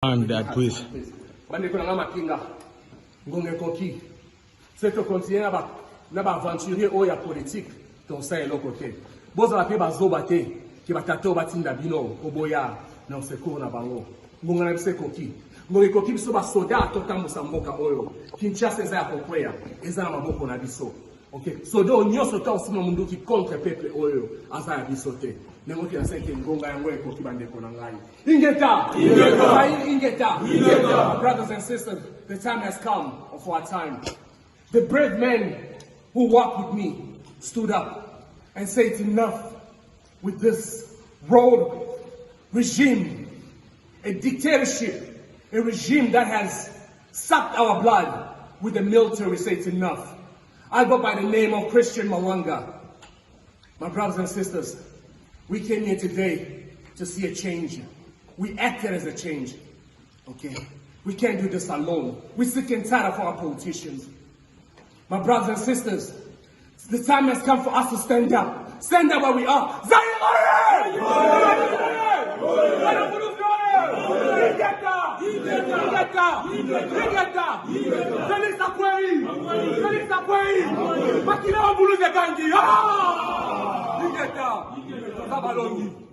And that please. C'est que continuer à aventurer au ya politique dans ça et l'autre côté. Boza la paix bazobate qui va tato batinda bino oboya na secours na bango. Ngonga na bise koki. Ngonga koki biso ba soda to tambusa mboka oyo. Kinshasa eza ya kokwea eza na maboko na biso. OK. Soda onyoso ta osima mundu ki contre peuple oyo aza ya biso te. Nengo ki na seke ngonga yango ekoki bandeko na ngai. Ingeta. Brothers and sisters, the time has come for our time. The brave men who walked with me stood up and said it's enough with this road regime, a dictatorship, a regime that has sucked our blood with the military. Say it's enough. I go by the name of Christian Mwanga. My brothers and sisters, we came here today to see a change. We acted as a change. Okay? We can't do this alone. We're sick and tired of our politicians. My brothers and sisters, the time has come for us to stand up. Stand up where we are. ZAԻRE! Zaïre-CONGO!